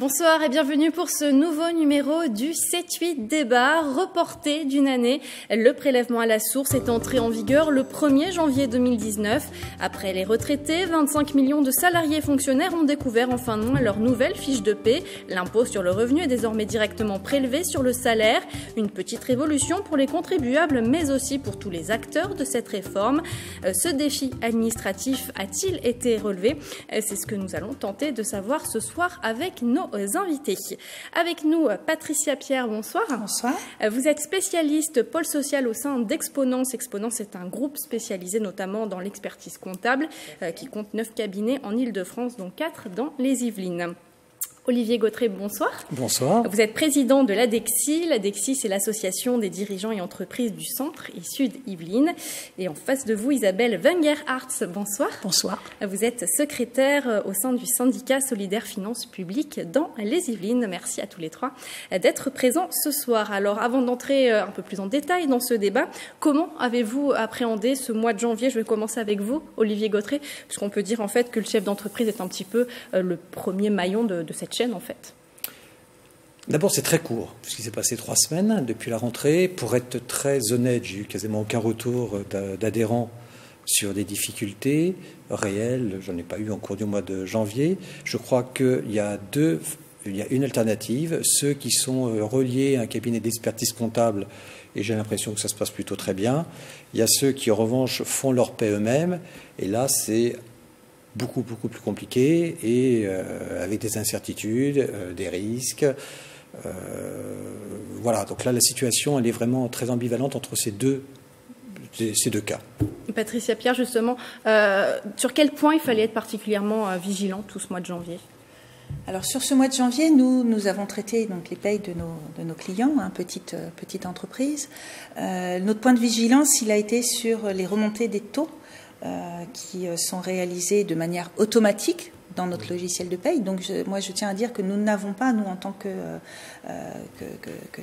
Bonsoir et bienvenue pour ce nouveau numéro du 7-8 débat reporté d'une année. Le prélèvement à la source est entré en vigueur le 1er janvier 2019. Après les retraités, 25 millions de salariés fonctionnaires ont découvert en fin de mois leur nouvelle fiche de paie. L'impôt sur le revenu est désormais directement prélevé sur le salaire. Une petite révolution pour les contribuables, mais aussi pour tous les acteurs de cette réforme. Ce défi administratif a-t-il été relevé? C'est ce que nous allons tenter de savoir ce soir avec nos invités. Avec nous, Patricia Pierre, bonsoir. Bonsoir. Vous êtes spécialiste pôle social au sein d'Exponence. Exponence est un groupe spécialisé notamment dans l'expertise comptable qui compte 9 cabinets en Île-de-France, dont 4 dans les Yvelines. Olivier Gautret, bonsoir. Bonsoir. Vous êtes président de l'ADEXI. L'ADEXI, c'est l'association des dirigeants et entreprises du centre et sud Yvelines. Et en face de vous, Isabelle Wenger-Hartz, bonsoir. Bonsoir. Vous êtes secrétaire au sein du syndicat Solidaire Finances Publiques dans les Yvelines. Merci à tous les trois d'être présents ce soir. Alors, avant d'entrer un peu plus en détail dans ce débat, comment avez-vous appréhendé ce mois de janvier? Je vais commencer avec vous, Olivier Gautret, puisqu'on peut dire en fait que le chef d'entreprise est un petit peu le premier maillon de cette chaîne en fait. D'abord, c'est très court, puisqu'il s'est passé 3 semaines depuis la rentrée. Pour être très honnête, j'ai eu quasiment aucun retour d'adhérents sur des difficultés réelles. J'en ai pas eu en cours du mois de janvier. Je crois qu'il y a une alternative, ceux qui sont reliés à un cabinet d'expertise comptable, et j'ai l'impression que ça se passe plutôt très bien. Il y a ceux qui, en revanche, font leur paie eux-mêmes, et là, c'est beaucoup plus compliqué et avec des incertitudes, des risques. Voilà, donc là, la situation, elle est vraiment très ambivalente entre ces deux cas. Patricia Pierre, justement, sur quel point il fallait être particulièrement vigilant tout ce mois de janvier? Alors sur ce mois de janvier, nous avons traité donc les payes de nos clients, petite entreprise. Notre point de vigilance, il a été sur les remontées des taux qui sont réalisés de manière automatique dans notre logiciel de paye. Donc moi je tiens à dire que nous n'avons pas, nous en tant que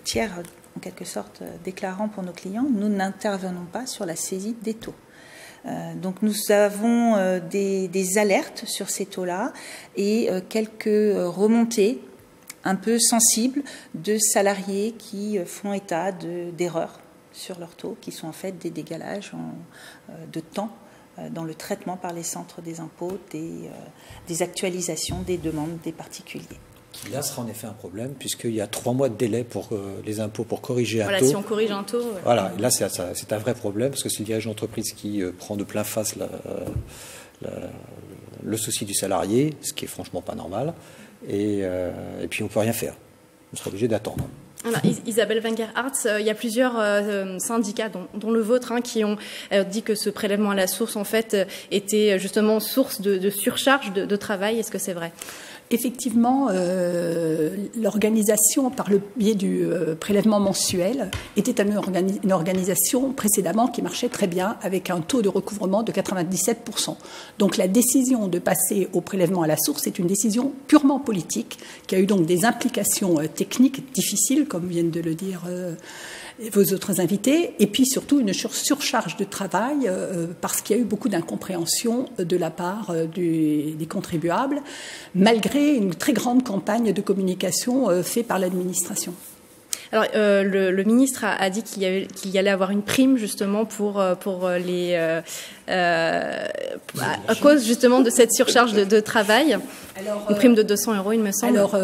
tiers, en quelque sorte déclarant pour nos clients, nous n'intervenons pas sur la saisie des taux. Donc nous avons des alertes sur ces taux-là et quelques remontées un peu sensibles de salariés qui font état d'erreurs sur leurs taux, qui sont en fait des décalages de temps dans le traitement par les centres des impôts des actualisations des demandes des particuliers. Qui là sera en effet un problème, puisqu'il y a 3 mois de délai pour les impôts pour corriger un taux. Voilà, si on corrige un taux. Voilà, et là c'est un vrai problème, parce que c'est le dirigeant d'entreprise qui prend de plein face le souci du salarié, ce qui est franchement pas normal, et puis on ne peut rien faire. On sera obligé d'attendre. Alors, Isabelle Wenger-Hartz, il y a plusieurs syndicats, dont le vôtre, qui ont dit que ce prélèvement à la source, en fait, était justement source de surcharge de travail. Est-ce que c'est vrai? Effectivement, l'organisation par le biais du prélèvement mensuel était une organisation précédemment qui marchait très bien avec un taux de recouvrement de 97%. Donc la décision de passer au prélèvement à la source est une décision purement politique qui a eu donc des implications techniques difficiles, comme viennent de le dire vos autres invités, et puis surtout une surcharge de travail parce qu'il y a eu beaucoup d'incompréhension de la part des contribuables, malgré une très grande campagne de communication faite par l'administration. Alors, le ministre a dit qu'il y allait avoir une prime justement pour les à cause justement de cette surcharge de travail. Alors, une prime de 200 €, il me semble. Alors,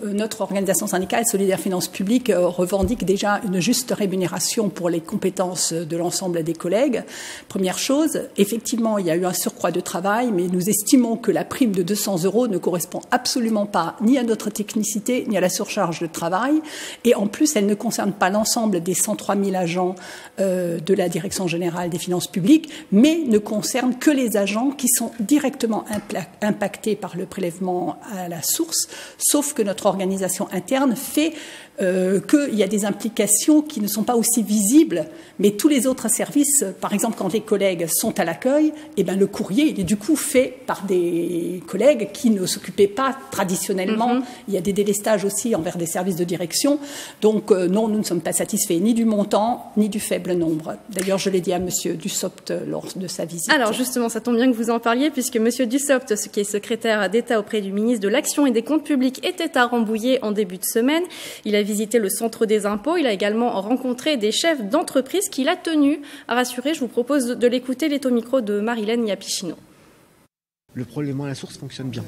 notre organisation syndicale Solidaire Finances Publiques revendique déjà une juste rémunération pour les compétences de l'ensemble des collègues. Première chose, effectivement, il y a eu un surcroît de travail, mais nous estimons que la prime de 200 € ne correspond absolument pas ni à notre technicité, ni à la surcharge de travail. Et en plus, elle ne concerne pas l'ensemble des 103 000 agents de la Direction générale des finances publiques, mais ne concerne que les agents qui sont directement impactés par le prélèvement à la source, sauf que notre organisation interne fait qu'il y a des implications qui ne sont pas aussi visibles, mais tous les autres services, par exemple quand les collègues sont à l'accueil, eh ben, le courrier il est du coup fait par des collègues qui ne s'occupaient pas traditionnellement. Il y a des délestages aussi envers des services de direction. Donc non, nous ne sommes pas satisfaits ni du montant, ni du faible nombre. D'ailleurs, je l'ai dit à M. Dussopt lors de sa visite. Alors justement, ça tombe bien que vous en parliez, puisque M. Dussopt, qui est secrétaire d'État auprès du ministre de l'Action et des Comptes Publics, était à Rambouillet en début de semaine. Il a visité le centre des impôts. Il a également rencontré des chefs d'entreprise qu'il a tenu à rassurer. Je vous propose de l'écouter. Il est au micro de Marilène Yapichino. Le prélèvement à la source fonctionne bien.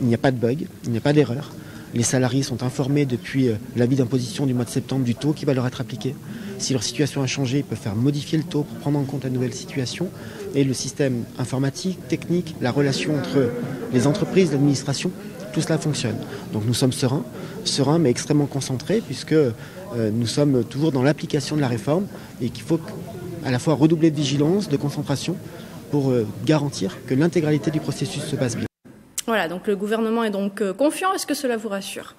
Il n'y a pas de bug, il n'y a pas d'erreur. Les salariés sont informés depuis l'avis d'imposition du mois de septembre du taux qui va leur être appliqué. Si leur situation a changé, ils peuvent faire modifier le taux pour prendre en compte la nouvelle situation. Et le système informatique, technique, la relation entre les entreprises, l'administration, tout cela fonctionne. Donc nous sommes sereins mais extrêmement concentrés puisque nous sommes toujours dans l'application de la réforme et qu'il faut à la fois redoubler de vigilance, de concentration pour garantir que l'intégralité du processus se passe bien. Voilà, donc le gouvernement est donc confiant. Est-ce que cela vous rassure ?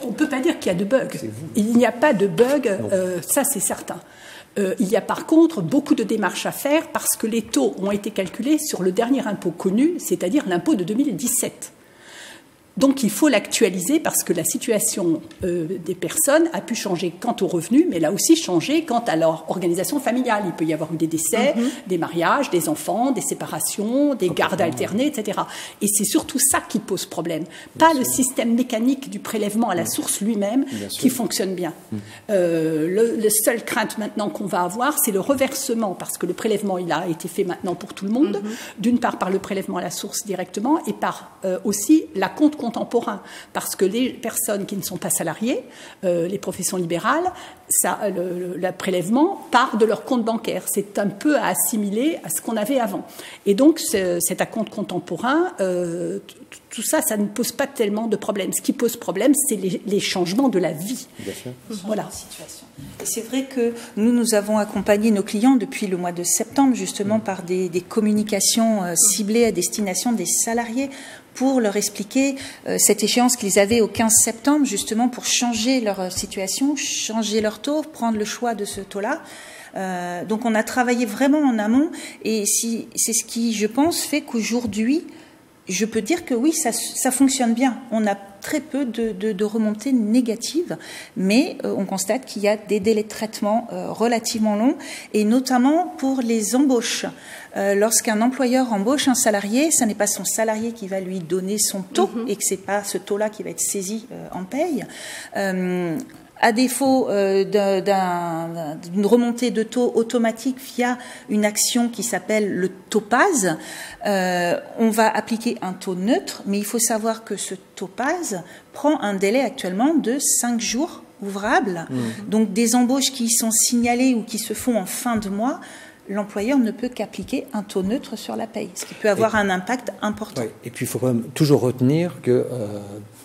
On ne peut pas dire qu'il y a de bugs. Il n'y a pas de bugs, ça c'est certain. Il y a par contre beaucoup de démarches à faire parce que les taux ont été calculés sur le dernier impôt connu, c'est-à-dire l'impôt de 2017. Donc il faut l'actualiser parce que la situation des personnes a pu changer quant aux revenus, mais elle a aussi changé quant à leur organisation familiale. Il peut y avoir eu des décès, des mariages, des enfants, des séparations, des gardes alternées, etc. Et c'est surtout ça qui pose problème. Pas le système mécanique du prélèvement à la source lui-même qui fonctionne bien. Le seul crainte maintenant qu'on va avoir, c'est le reversement, parce que le prélèvement, il a été fait maintenant pour tout le monde, d'une part par le prélèvement à la source directement et par aussi la compte contemporain, parce que les personnes qui ne sont pas salariées, les professions libérales, le prélèvement part de leur compte bancaire. C'est un peu à assimiler à ce qu'on avait avant. Et donc, cet acompte contemporain, tout ça, ça ne pose pas tellement de problèmes. Ce qui pose problème, c'est les changements de la vie. Bien sûr. Voilà. Et c'est vrai que nous avons accompagné nos clients depuis le mois de septembre, justement, par des communications ciblées à destination des salariés, pour leur expliquer cette échéance qu'ils avaient au 15 septembre, justement pour changer leur situation, changer leur taux, prendre le choix de ce taux-là. Donc on a travaillé vraiment en amont et c'est ce qui, je pense, fait qu'aujourd'hui, je peux dire que oui, ça fonctionne bien. On a très peu de remontées négatives, mais on constate qu'il y a des délais de traitement relativement longs, et notamment pour les embauches. Lorsqu'un employeur embauche un salarié, ce n'est pas son salarié qui va lui donner son taux, et que ce n'est pas ce taux-là qui va être saisi en paye. À défaut d'une remontée de taux automatique via une action qui s'appelle le topaz, on va appliquer un taux neutre, mais il faut savoir que ce topaz prend un délai actuellement de 5 jours ouvrables. Donc des embauches qui sont signalées ou qui se font en fin de mois, l'employeur ne peut qu'appliquer un taux neutre sur la paye, ce qui peut avoir un impact important. Ouais, et puis il faut quand même toujours retenir que,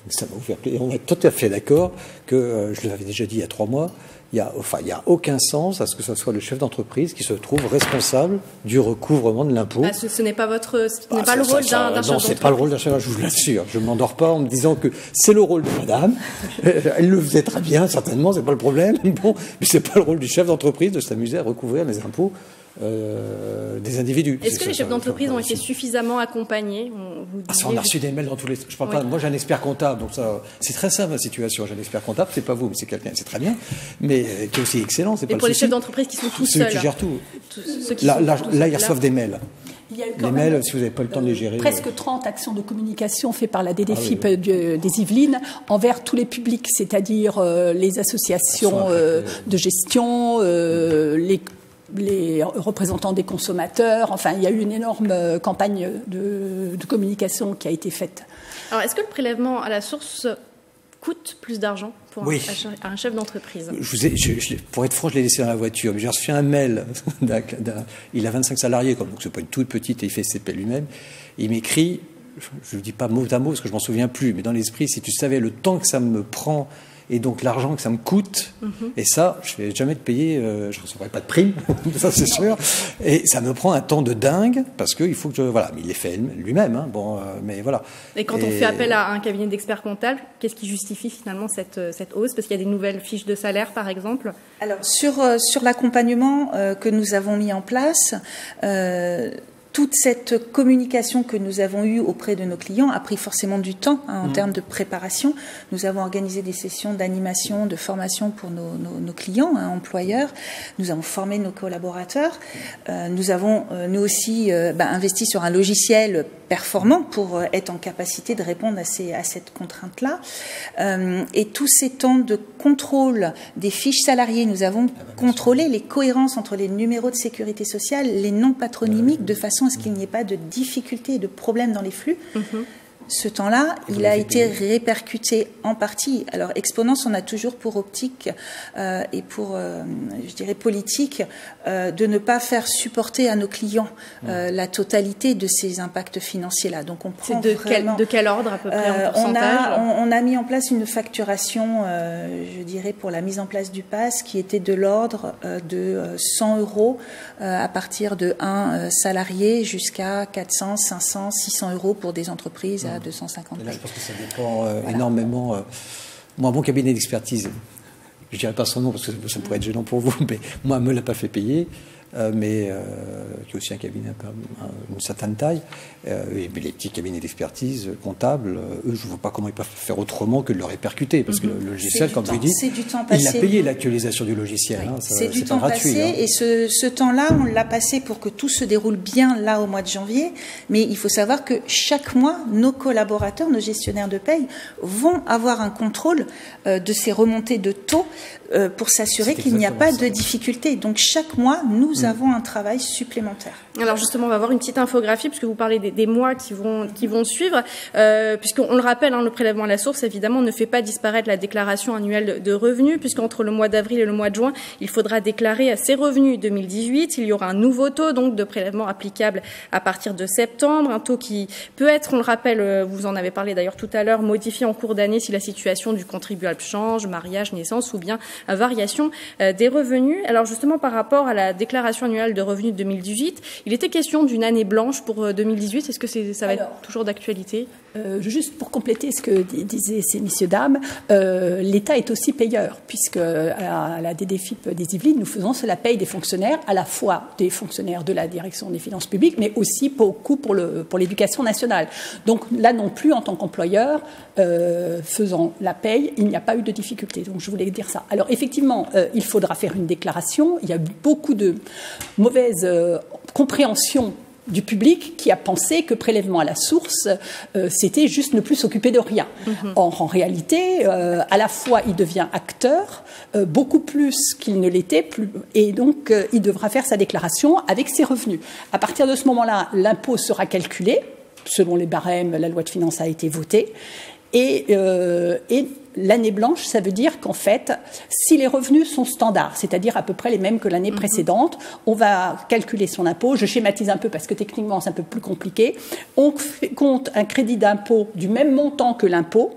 ça va vous faire plaisir, on est tout à fait d'accord que, je l'avais déjà dit il y a 3 mois, il n'y a aucun sens à ce que ce soit le chef d'entreprise qui se trouve responsable du recouvrement de l'impôt. Ah, ce n'est pas le rôle d'un chef d'entreprise. Non, c'est pas le rôle d'un chef, je vous l'assure. Je ne m'endors pas en me disant que c'est le rôle de madame. Elle le faisait très bien, certainement, c'est pas le problème. Bon, mais c'est pas le rôle du chef d'entreprise de s'amuser à recouvrir les impôts des individus. Est-ce que les chefs d'entreprise ont été suffisamment accompagnés? On a reçu des mails dans tous les... Je parle pas... Moi, j'ai un expert comptable, donc ça, c'est très simple la situation. J'ai un expert comptable, c'est pas vous, mais c'est quelqu'un, c'est très bien, mais qui est aussi excellent. C'est pas le souci. Pour les chefs d'entreprise qui sont tout seuls. Ceux qui gèrent tout. Là, ils reçoivent des mails. Il y a eu les mails, si vous n'avez pas le temps de les gérer. Presque 30 actions de communication faites par la DDFIP des Yvelines envers tous les publics, c'est-à-dire les associations de gestion, les représentants des consommateurs. Enfin, il y a eu une énorme campagne de communication qui a été faite. Alors, est-ce que le prélèvement à la source coûte plus d'argent pour un chef d'entreprise? Pour être franc, je l'ai laissé dans la voiture, mais j'ai reçu un mail. Il a 25 salariés, donc c'est pas une toute petite, et il fait ses paies lui-même. Il m'écrit, je ne le dis pas mot à mot parce que je m'en souviens plus, mais dans l'esprit, si tu savais le temps que ça me prend et donc l'argent que ça me coûte, et ça, je ne vais jamais te payer, je ne recevrai pas de prime, ça c'est sûr, et ça me prend un temps de dingue, parce qu'il faut que je... Voilà, mais il les fait lui-même, hein, bon, mais voilà. Et quand on fait appel à un cabinet d'experts comptables, qu'est-ce qui justifie finalement cette hausse? Parce qu'il y a des nouvelles fiches de salaire, par exemple. Alors, sur l'accompagnement que nous avons mis en place, toute cette communication que nous avons eue auprès de nos clients a pris forcément du temps en termes de préparation. Nous avons organisé des sessions d'animation, de formation pour nos clients, employeurs. Nous avons formé nos collaborateurs. Nous avons, nous aussi, investi sur un logiciel performant pour être en capacité de répondre à cette contrainte-là. Et tous ces temps de contrôle des fiches salariées, nous avons contrôlé les cohérences entre les numéros de sécurité sociale, les noms patronymiques, de façon à ce qu'il n'y ait pas de difficultés et de problèmes dans les flux. Ce temps-là, il a été répercuté en partie. Alors, Exponence, on a toujours pour optique et pour, je dirais, politique, de ne pas faire supporter à nos clients la totalité de ces impacts financiers-là. Donc, on prend de quel ordre à peu près en pourcentage? On a mis en place une facturation, je dirais, pour la mise en place du PASS, qui était de l'ordre de 100 € à partir de 1 salarié jusqu'à 400, 500, 600 € pour des entreprises à 250 000. Là, je pense que ça dépend énormément. Moi, mon cabinet d'expertise, je ne dirais pas son nom parce que ça pourrait être gênant pour vous, mais moi, ne me l'a pas fait payer, mais qui est aussi un cabinet d'une certaine taille. Mais les petits cabinets d'expertise comptables, eux, je ne vois pas comment ils peuvent faire autrement que de le répercuter, parce que le logiciel, comme vous dites, il a payé l'actualisation du logiciel. Oui. Hein, c'est du temps passé, hein. Et ce temps-là, on l'a passé pour que tout se déroule bien là au mois de janvier. Mais il faut savoir que chaque mois, nos collaborateurs, nos gestionnaires de paye, vont avoir un contrôle de ces remontées de taux pour s'assurer qu'il n'y a pas de difficultés. Donc chaque mois, nous avons un travail supplémentaire. Alors justement, on va voir une petite infographie puisque vous parlez des mois qui vont suivre, puisqu'on le rappelle, le prélèvement à la source, évidemment, ne fait pas disparaître la déclaration annuelle de revenus, puisqu'entre le mois d'avril et le mois de juin, il faudra déclarer ses revenus 2018. Il y aura un nouveau taux donc de prélèvement applicable à partir de septembre, un taux qui peut être, on le rappelle, vous en avez parlé d'ailleurs tout à l'heure, modifié en cours d'année si la situation du contribuable change, mariage, naissance ou bien variation des revenus. Alors justement, par rapport à la déclaration annuelle de revenus de 2018, il était question d'une année blanche pour 2018. Est-ce que ça va être toujours d'actualité? Juste pour compléter ce que disaient ces messieurs-dames, l'État est aussi payeur, puisque à la DDFiP des Yvelines, nous faisons cela paye des fonctionnaires, à la fois des fonctionnaires de la direction des finances publiques, mais aussi beaucoup pour l'éducation nationale. Donc là non plus, en tant qu'employeur, faisant la paye, il n'y a pas eu de difficulté. Donc je voulais dire ça. Alors effectivement, il faudra faire une déclaration. Il y a beaucoup de mauvaise compréhension du public qui a pensé que prélèvement à la source, c'était juste ne plus s'occuper de rien. Or, en réalité, à la fois, il devient acteur, beaucoup plus qu'il ne l'était, et donc il devra faire sa déclaration avec ses revenus. À partir de ce moment-là, l'impôt sera calculé, selon les barèmes, la loi de finances a été votée, et l'année blanche, ça veut dire qu'en fait, si les revenus sont standards, c'est-à-dire à peu près les mêmes que l'année précédente, on va calculer son impôt. Je schématise un peu parce que techniquement, c'est un peu plus compliqué. On compte un crédit d'impôt du même montant que l'impôt,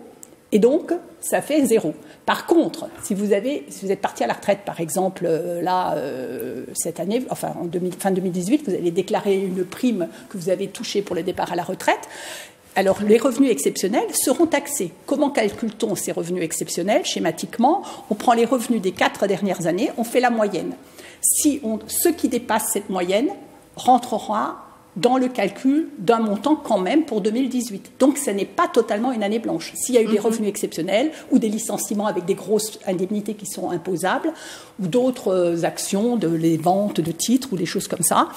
et donc, ça fait 0. Par contre, si vous êtes parti à la retraite, par exemple, cette année, enfin, fin 2018, vous allez déclarer une prime que vous avez touchée pour le départ à la retraite. Alors, les revenus exceptionnels seront taxés. Comment calcule-t-on ces revenus exceptionnels? Schématiquement, on prend les revenus des 4 dernières années, on fait la moyenne. Ce qui dépasse cette moyenne rentrera dans le calcul d'un montant quand même pour 2018. Donc, ce n'est pas totalement une année blanche. S'il y a eu des revenus exceptionnels ou des licenciements avec des grosses indemnités qui sont imposables ou d'autres actions, les ventes de titres ou des choses comme ça,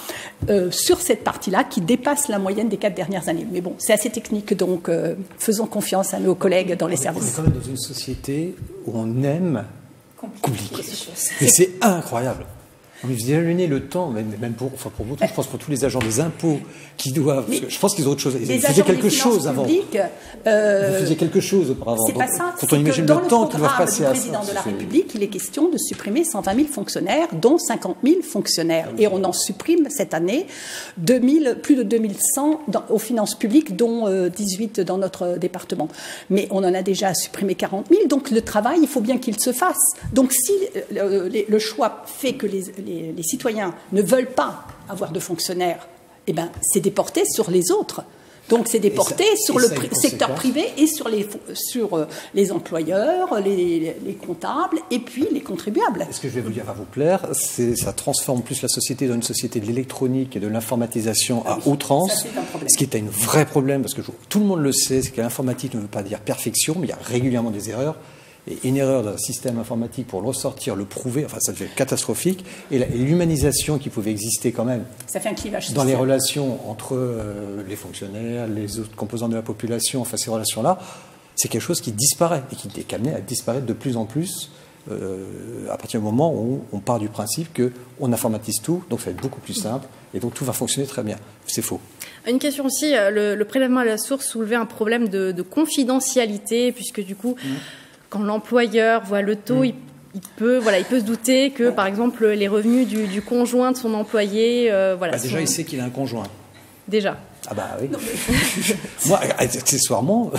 sur cette partie-là qui dépasse la moyenne des 4 dernières années. Mais bon, c'est assez technique, donc faisons confiance à nos collègues dans les services. On est quand même dans une société où on aime compliquer. Et c'est incroyable. Vous imaginez le temps, même pour vous, je pense pour tous les agents des impôts qui doivent. Parce que je pense qu'ils ont autre chose. Ils faisaient quelque chose avant. Vous faisiez quelque chose auparavant. C'est pas ça. Quand on imagine le temps qu'ils doivent passer à ça. Dans le programme du président de la République, il est question de supprimer 120 000 fonctionnaires, dont 50 000 fonctionnaires. Et on en supprime cette année plus de 2100 aux finances publiques, dont 18 dans notre département. Mais on en a déjà supprimé 40 000. Donc le travail, il faut bien qu'il se fasse. Donc si le choix fait que les citoyens ne veulent pas avoir de fonctionnaires, eh ben, c'est déporté sur les autres. Donc c'est déporté sur le secteur privé et sur les employeurs, les comptables et puis les contribuables. Ce que je vais vous dire va vous plaire, ça transforme plus la société dans une société de l'électronique et de l'informatisation à outrance, ce qui est un vrai problème parce que tout le monde le sait, c'est que l'informatique ne veut pas dire perfection, mais il y a régulièrement des erreurs. Et une erreur d'un système informatique pour le ressortir, le prouver, enfin ça devient catastrophique. Et l'humanisation qui pouvait exister quand même ça fait un clivage social. Dans les relations entre les fonctionnaires, les autres composants de la population, enfin ces relations-là, c'est quelque chose qui disparaît et qui est amené à disparaître de plus en plus à partir du moment où on part du principe qu'on informatise tout, donc ça va être beaucoup plus simple et donc tout va fonctionner très bien. C'est faux. Une question aussi, le prélèvement à la source soulevait un problème de confidentialité puisque du coup... Quand l'employeur voit le taux, il peut se douter que, par exemple, les revenus du conjoint de son employé... déjà, il sait qu'il a un conjoint. Déjà. Ah bah oui. Moi, accessoirement,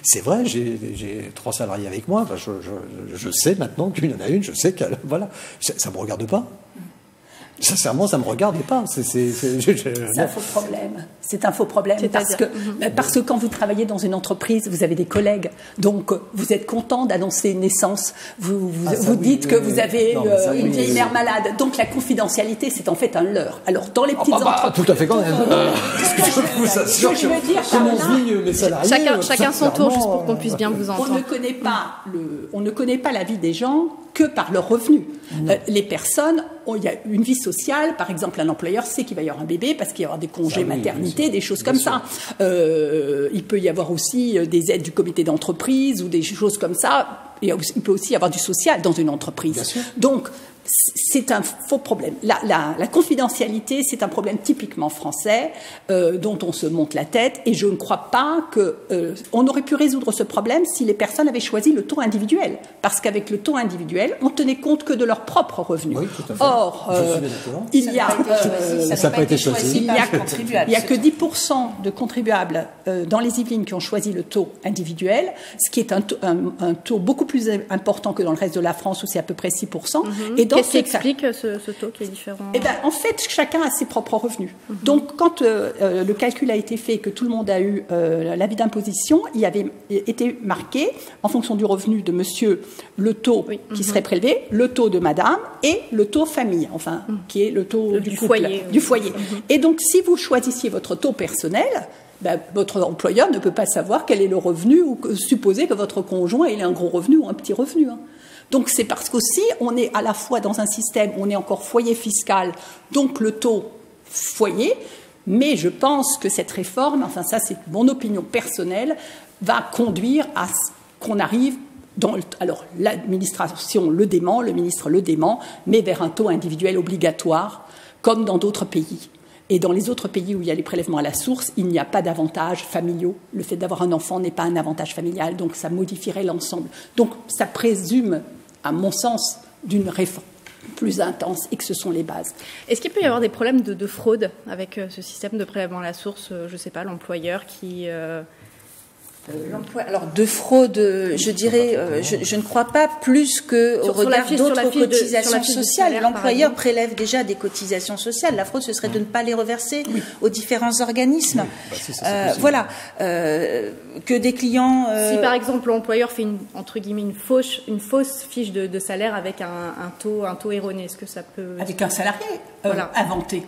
c'est vrai, j'ai 3 salariés avec moi. Enfin, je sais maintenant qu'il y en a une, je sais qu'elle... Voilà. Ça ne me regarde pas. Sincèrement, ça ne me regarde pas. C'est un faux problème. C'est un faux problème parce que quand vous travaillez dans une entreprise, vous avez des collègues. Donc, vous êtes content d'annoncer une naissance. Vous dites que vous avez une vieille mère malade. Donc, la confidentialité, c'est en fait un leurre. Alors, dans les petites entreprises... Tout à fait quand même. Je vous assure que comment vivent mes salariés. Chacun son tour, juste pour qu'on puisse bien vous entendre. On ne connaît pas la vie des gens que par leurs revenus. Les personnes, il y a une vie sociale. Par exemple, un employeur sait qu'il va y avoir un bébé parce qu'il va y avoir des congés maternité, des choses comme ça. Il peut y avoir aussi des aides du comité d'entreprise ou des choses comme ça. Il peut aussi y avoir du social dans une entreprise. Donc, c'est un faux problème. La confidentialité, c'est un problème typiquement français dont on se monte la tête et je ne crois pas qu'on aurait pu résoudre ce problème si les personnes avaient choisi le taux individuel. Parce qu'avec le taux individuel, on tenait compte que de leurs propres revenus. Oui, tout à fait. Or, il y a... ça n'a pas été choisi. Il n'y a que 10% de contribuables dans les Yvelines qui ont choisi le taux individuel, ce qui est un taux beaucoup plus important que dans le reste de la France où c'est à peu près 6%. Et donc, qu'est-ce qui explique ce taux qui est différent? En fait, chacun a ses propres revenus. Donc, quand le calcul a été fait et que tout le monde a eu l'avis d'imposition, il y avait été marqué, en fonction du revenu de monsieur, le taux qui serait prélevé, le taux de madame et le taux famille, enfin, qui est le taux du couple, du foyer. Et donc, si vous choisissiez votre taux personnel, votre employeur ne peut pas savoir quel est le revenu ou supposer que votre conjoint ait un gros revenu ou un petit revenu. Donc c'est parce qu'aussi on est à la fois dans un système où on est encore foyer fiscal, donc le taux foyer, mais je pense que cette réforme, enfin ça c'est mon opinion personnelle, va conduire à ce qu'on arrive alors l'administration le dément, le ministre le dément, mais vers un taux individuel obligatoire, comme dans d'autres pays. Et dans les autres pays où il y a les prélèvements à la source, il n'y a pas d'avantages familiaux. Le fait d'avoir un enfant n'est pas un avantage familial, donc ça modifierait l'ensemble. Donc ça présume, à mon sens, d'une réforme plus intense et que ce sont les bases. Est-ce qu'il peut y avoir des problèmes de fraude avec ce système de prélèvement à la source? Je ne sais pas, l'employeur qui... Alors de fraude, je dirais, je ne crois pas plus qu'au regard d'autres cotisations sociales. L'employeur prélève déjà des cotisations sociales. La fraude, ce serait de ne pas les reverser aux différents organismes. Voilà. Que des clients... Si par exemple l'employeur fait entre guillemets une fausse fiche de salaire avec un taux erroné, est-ce que ça peut... Avec un salarié inventé.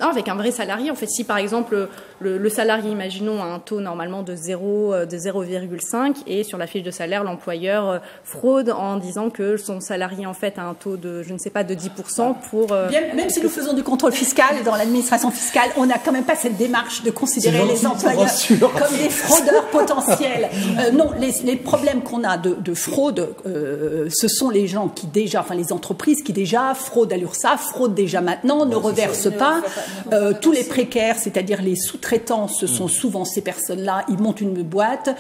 Non, avec un vrai salarié. En fait, si par exemple le salarié, imaginons, a un taux normalement de 0,5 et sur la fiche de salaire, l'employeur fraude en disant que son salarié en fait a un taux de, je ne sais pas, de 10% pour... Bien, même si nous faisons du contrôle fiscal dans l'administration fiscale, on n'a quand même pas cette démarche de considérer les employeurs comme des fraudeurs potentiels. Non, les problèmes qu'on a de fraude, ce sont les gens qui déjà, enfin les entreprises qui déjà fraudent à l'URSSAF, fraudent déjà maintenant, ne reversent pas. Tous les précaires, c'est-à-dire les sous-traitants, ce sont souvent ces personnes-là. Ils montent une boîte,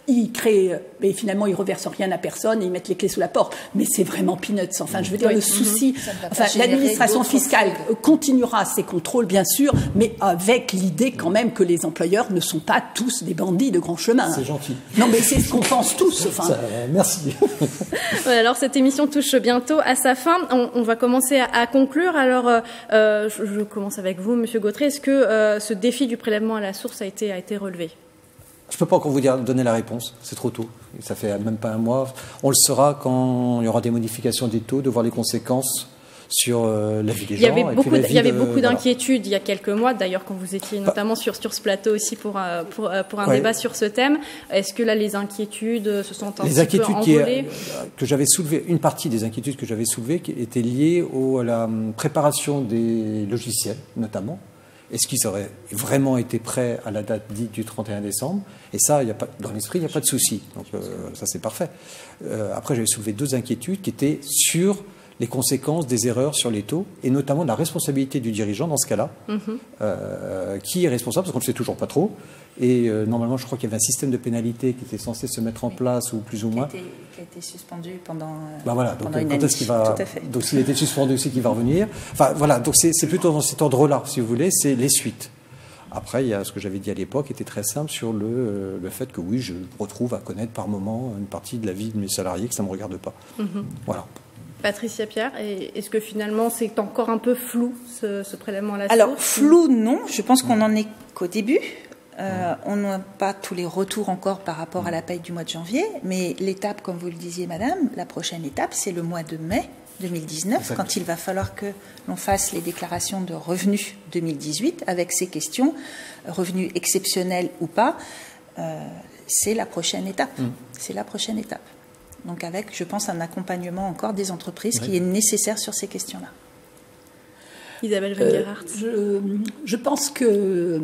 ils créent, mais finalement ils reversent rien à personne et ils mettent les clés sous la porte. Mais c'est vraiment peanuts. Enfin, je veux dire, le souci. Enfin, l'administration fiscale continuera ses contrôles, bien sûr, mais avec l'idée quand même que les employeurs ne sont pas tous des bandits de grand chemin. C'est gentil. Non, mais c'est ce qu'on pense tous. Enfin. Merci. Alors cette émission touche bientôt à sa fin. On va commencer à conclure. Alors, je commence avec vous, Monsieur Gautret. Est-ce que ce défi du prélèvement à la source a été relevé? Je ne peux pas encore vous donner la réponse, c'est trop tôt. Ça fait même pas un mois. On le saura quand il y aura des modifications des taux, de voir les conséquences sur la vie des gens. Il y avait beaucoup d'inquiétudes il y a quelques mois, d'ailleurs, quand vous étiez notamment sur ce plateau aussi pour un débat sur ce thème. Est-ce que là, les inquiétudes se sont un petit peu envolées? Que j'avais soulevées, une partie des inquiétudes que j'avais soulevées qui étaient liées à la préparation des logiciels, notamment. Est-ce qu'ils auraient vraiment été prêts à la date dite du 31 décembre? Et ça, dans l'esprit, il n'y a pas de souci. Donc ça, c'est parfait. Après, j'avais soulevé deux inquiétudes qui étaient sur les conséquences des erreurs sur les taux, et notamment la responsabilité du dirigeant dans ce cas-là. Qui est responsable? Parce qu'on ne le sait toujours pas trop. Et normalement, je crois qu'il y avait un système de pénalité qui était censé se mettre en place, ou plus ou moins. Qui a été suspendu pendant, voilà, pendant donc, une quand année. est-ce qu'il va, Tout à fait. donc s'il a été suspendu, c'est qu'il va revenir. Enfin voilà, donc c'est plutôt dans cet ordre-là, si vous voulez, c'est les suites. Après, il y a ce que j'avais dit à l'époque, était très simple sur le fait que oui, je retrouve à connaître par moment une partie de la vie de mes salariés, que ça ne me regarde pas. Voilà. Patricia Pierre, est-ce que finalement c'est encore un peu flou ce prélèvement à la source? Alors flou, non. Je pense qu'on n'en est qu'au début. On n'a pas tous les retours encore par rapport à la paye du mois de janvier, mais l'étape, comme vous le disiez, madame, la prochaine étape, c'est le mois de mai 2019, exactement, quand il va falloir que l'on fasse les déclarations de revenus 2018 avec ces questions, revenus exceptionnels ou pas. C'est la prochaine étape. C'est la prochaine étape. Donc avec, je pense, un accompagnement encore des entreprises qui est nécessaire sur ces questions-là. Isabelle Weingeraert. Je pense que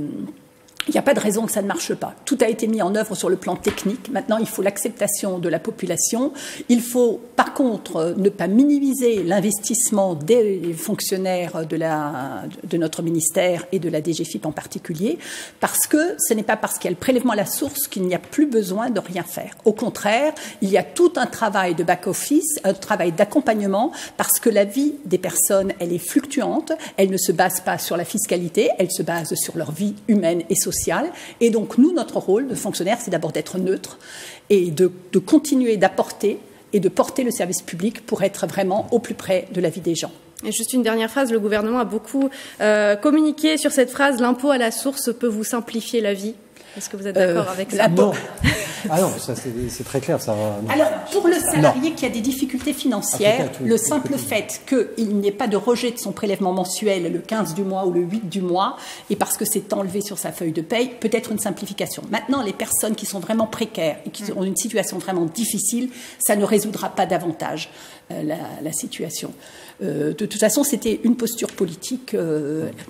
il n'y a pas de raison que ça ne marche pas. Tout a été mis en œuvre sur le plan technique. Maintenant, il faut l'acceptation de la population. Il faut, par contre, ne pas minimiser l'investissement des fonctionnaires de notre ministère et de la DGFiP en particulier, parce que ce n'est pas parce qu'il y a le prélèvement à la source qu'il n'y a plus besoin de rien faire. Au contraire, il y a tout un travail de back-office, un travail d'accompagnement, parce que la vie des personnes, elle est fluctuante. Elle ne se base pas sur la fiscalité, elle se base sur leur vie humaine et sociale. Et donc, nous, notre rôle de fonctionnaire, c'est d'abord d'être neutre et de continuer d'apporter et de porter le service public pour être vraiment au plus près de la vie des gens. Et juste une dernière phrase, le gouvernement a beaucoup communiqué sur cette phrase, l'impôt à la source peut vous simplifier la vie. Est-ce que vous êtes d'accord avec ça? Non. Ah non, ça c'est très clair. Ça va, alors, pour le salarié qui a des difficultés financières, le simple fait qu'il n'y ait pas de rejet de son prélèvement mensuel le 15 du mois ou le 8 du mois, et parce que c'est enlevé sur sa feuille de paye, peut être une simplification. Maintenant, les personnes qui sont vraiment précaires et qui ont une situation vraiment difficile, ça ne résoudra pas davantage la situation. De toute façon, c'était une posture politique.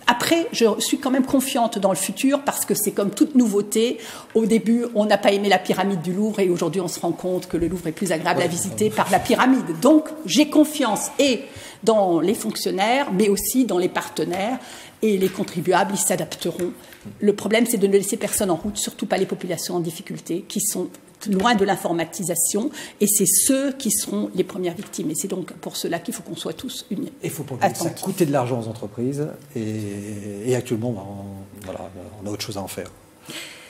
Après, je suis quand même confiante dans le futur parce que c'est comme toute nouveauté. Au début, on n'a pas aimé la pyramide du Louvre et aujourd'hui, on se rend compte que le Louvre est plus agréable à visiter par la pyramide. Donc, j'ai confiance et dans les fonctionnaires, mais aussi dans les partenaires et les contribuables, ils s'adapteront. Le problème, c'est de ne laisser personne en route, surtout pas les populations en difficulté, qui sont loin de l'informatisation, et c'est ceux qui seront les premières victimes. Et c'est donc pour cela qu'il faut qu'on soit tous unis. Il faut pas que ça coûte de l'argent aux entreprises, et actuellement, on a autre chose à en faire.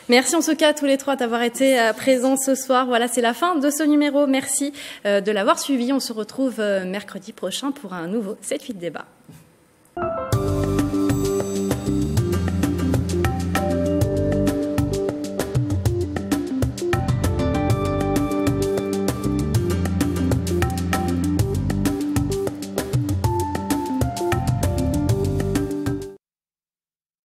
Merci en tout cas à tous les trois d'avoir été présents ce soir. Voilà, c'est la fin de ce numéro. Merci de l'avoir suivi. On se retrouve mercredi prochain pour un nouveau 7-8 débat.